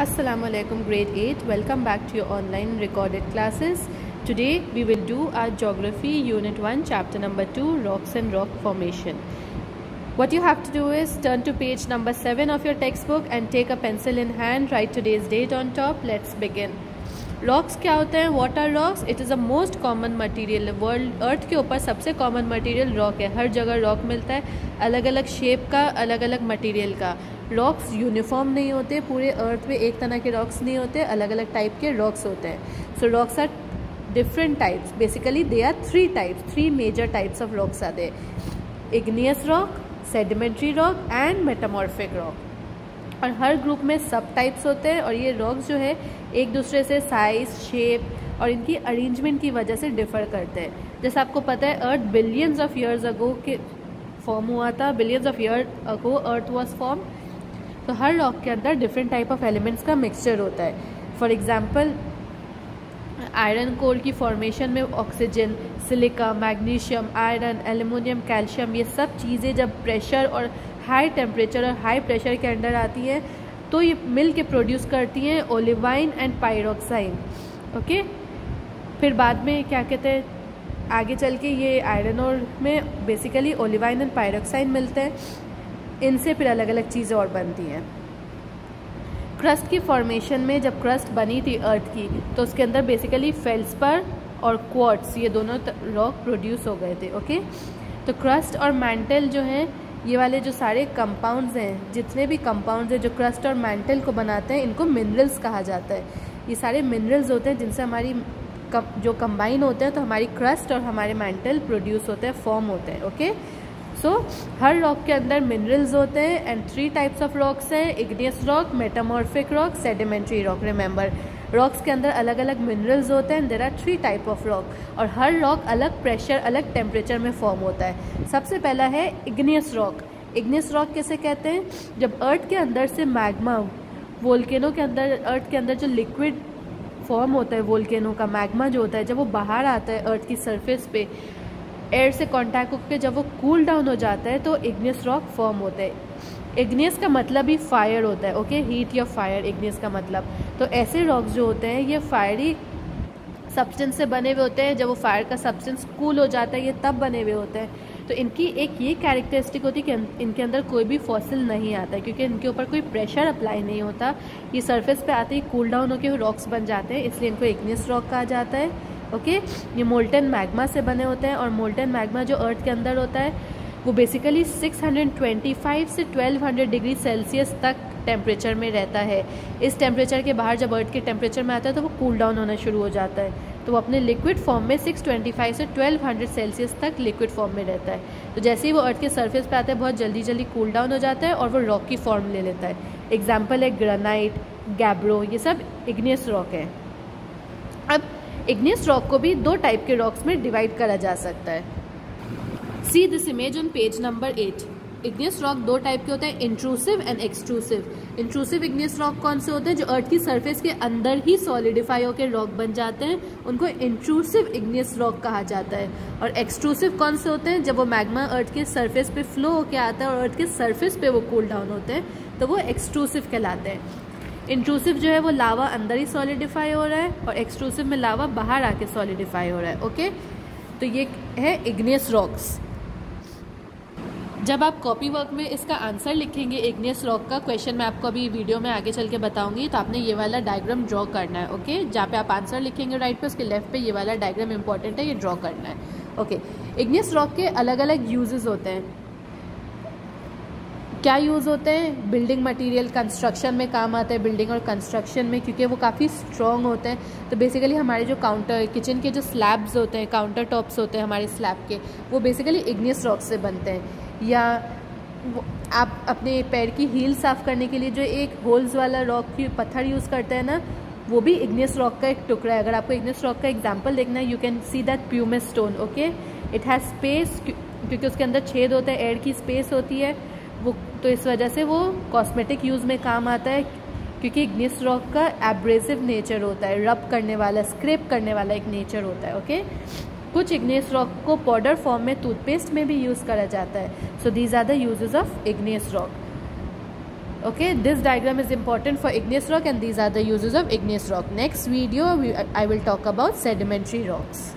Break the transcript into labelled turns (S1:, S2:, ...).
S1: Assalamualaikum grade 8, welcome back to your online recorded classes. Today we will do our geography unit 1 chapter number 2 rocks and rock formation. What you have to do is turn to page number 7 of your textbook and take a pencil in hand, write today's date on top. Let's begin. Rocks क्या होते हैं? What are rocks? It is a most common material. World earth के ऊपर सबसे common material rock है. हर जगह rock मिलता है, अलग अलग शेप का, अलग अलग मटेरियल का. रॉक्स यूनिफॉर्म नहीं होते, पूरे अर्थ में एक तरह के रॉक्स नहीं होते, अलग अलग टाइप के रॉक्स होते हैं. So rocks are different types. Basically they are three major types of rocks are there. Igneous rock, sedimentary rock and metamorphic rock. और हर ग्रुप में सब टाइप्स होते हैं और ये रॉक्स जो है एक दूसरे से साइज, शेप और इनकी अरेंजमेंट की वजह से डिफ़र करते हैं. जैसे आपको पता है अर्थ बिलियंस ऑफ ईयर्स अगो के फॉर्म हुआ था. Billions of year ago earth was form. तो हर रॉक के अंदर डिफरेंट टाइप ऑफ एलिमेंट्स का मिक्सचर होता है. फॉर एग्जांपल आयरन कोर की फॉर्मेशन में oxygen, silica, magnesium, iron, aluminium, calcium, ये सब चीज़ें जब प्रेशर और हाई टेम्परेचर और हाई प्रेशर के अंडर आती हैं तो ये मिल के प्रोड्यूस करती हैं ओलिवाइन एंड पायरोक्साइन. ओके, फिर बाद में क्या कहते हैं, आगे चल के ये आयरन और में बेसिकली ओलिवाइन एंड पायरोक्साइन मिलते हैं. इनसे फिर अलग अलग चीज़ें और बनती हैं. क्रस्ट की फॉर्मेशन में जब क्रस्ट बनी थी अर्थ की तो उसके अंदर बेसिकली फेल्सपर और क्वार्ट्स ये दोनों रॉक प्रोड्यूस हो गए थे. ओके, तो क्रस्ट और मैंटल जो है, ये वाले जो सारे कंपाउंड्स हैं, जितने भी कंपाउंड्स हैं जो क्रस्ट और मैंटल को बनाते हैं, इनको मिनरल्स कहा जाता है. ये सारे मिनरल्स होते हैं जिनसे हमारी जो कंबाइन होते हैं तो हमारी क्रस्ट और हमारे मैंटल प्रोड्यूस होते हैं, फॉर्म होते हैं. ओके, सो हर रॉक के अंदर मिनरल्स होते हैं एंड 3 टाइप्स ऑफ रॉक्स हैं: igneous rock, metamorphic rock, sedimentary rock. Remember, rocks के अंदर अलग अलग मिनरल्स होते हैं. There are 3 type of rock और हर रॉक अलग प्रेशर, अलग टेम्परेचर में फॉर्म होता है. सबसे पहला है इग्नियस रॉक. इग्नियस रॉक कैसे कहते हैं? जब अर्थ के अंदर से मैग्मा, वोल्केनो के अंदर, अर्थ के अंदर जो लिक्विड फॉर्म होता है वोल्केनो का, मैग्मा जो होता है, जब वो बाहर आता है अर्थ की सरफेस पे, एयर से कांटेक्ट होकर जब वो कूल डाउन हो जाता है तो इग्नियस रॉक फॉर्म होता है. इग्नियस का मतलब ही फायर होता है. ओके, हीट या फायर, इग्नियस का मतलब. तो ऐसे रॉक्स जो होते हैं ये फायरी सब्सटेंस से बने हुए होते हैं. जब वो फायर का सब्सटेंस कूल हो जाता है ये तब बने हुए होते हैं. तो इनकी एक ये कैरेक्टरिस्टिक होती है कि इनके अंदर कोई भी फॉसिल नहीं आता है क्योंकि इनके ऊपर कोई प्रेशर अप्लाई नहीं होता. ये सरफेस पे आते ही कूल डाउन होकर रॉक्स बन जाते हैं, इसलिए इनको इग्नियस रॉक कहा जाता है. ओके, ये मोल्टन मैग्मा से बने होते हैं और मोल्टन मैग्मा जो अर्थ के अंदर होता है वो बेसिकली 625 से 1200 डिग्री सेल्सियस तक टेम्परेचर में रहता है. इस टेम्परेचर के बाहर जब अर्थ के टेम्परेचर में आता है तो वो कूल डाउन होना शुरू हो जाता है. तो वो अपने लिक्विड फॉर्म में 625 से 1200 सेल्सियस तक लिक्विड फॉर्म में रहता है. तो जैसे ही वो अर्थ के सरफेस पे आता है बहुत जल्दी जल्दी कूल डाउन हो जाता है और वो रॉक की फॉर्म ले लेता है. एग्जाम्पल है ग्रेनाइट, गैब्रो, ये सब इग्नियस रॉक है. अब इग्नियस रॉक को भी 2 टाइप के रॉक्स में डिवाइड करा जा सकता है. See this image on page number 8. Igneous rock 2 type के होते हैं, intrusive and extrusive. Intrusive igneous rock कौन से होते हैं? जो अर्थ की सरफेस के अंदर ही सॉलिडिफाई होकर रॉक बन जाते हैं, उनको इंट्रूसिव इग्नियस रॉक कहा जाता है. और एक्सट्रूसिव कौन से होते हैं? जब वो मैग्मा अर्थ के सरफेस पे फ्लो होकर आता है और अर्थ के सरफेस पे वो कूल डाउन होते हैं तो वो एक्सट्रूसिव कहलाते हैं. इंट्रूसिव जो है वो लावा अंदर ही सॉलिडिफाई हो रहा है और एक्सट्रूसिव में लावा बाहर आके सॉलिडिफाई हो रहा है. ओके, तो ये है इग्नियस रॉक्स. जब आप कॉपी वर्क में इसका आंसर लिखेंगे इग्नियस रॉक का, क्वेश्चन मैं आपको अभी वीडियो में आगे चल के बताऊंगी, तो आपने ये वाला डायग्राम ड्रॉ करना है. ओके, जहाँ पे आप आंसर लिखेंगे राइट पे, उसके लेफ्ट पे ये वाला डायग्राम इंपॉर्टेंट है, ये ड्रॉ करना है. ओके, इग्नियस रॉक के अलग अलग यूजेस होते हैं. क्या यूज़ होते हैं? बिल्डिंग मटेरियल, कंस्ट्रक्शन में काम आता है, बिल्डिंग और कंस्ट्रक्शन में, क्योंकि वो काफ़ी स्ट्रॉन्ग होते हैं. तो बेसिकली हमारे जो काउंटर किचन के जो स्लैब्स होते हैं, काउंटर टॉप्स होते हैं हमारे स्लैब के, वो बेसिकली इग्नियस रॉक से बनते हैं. या आप अपने पैर की हील साफ़ करने के लिए जो एक होल्स वाला रॉक की पत्थर यूज़ करते हैं ना, वो भी इग्नियस रॉक का एक टुकड़ा है. अगर आपको इग्नियस रॉक का एग्जाम्पल देखना है, you can see that pumice stone. Okay, it has space, क्योंकि उसके अंदर छेद होता है, एयर की स्पेस होती है वो, तो इस वजह से वो कॉस्मेटिक यूज़ में काम आता है, क्योंकि इग्नियस रॉक का एब्रेसिव नेचर होता है, रब करने वाला, स्क्रैप करने वाला एक नेचर होता है. ओके, कुछ इग्नियस रॉक को पाउडर फॉर्म में टूथपेस्ट में भी यूज़ करा जाता है. So these are the uses of igneous rock. Okay, this diagram is important for igneous rock, and these are the uses of igneous rock. Next video I will talk about sedimentary rocks.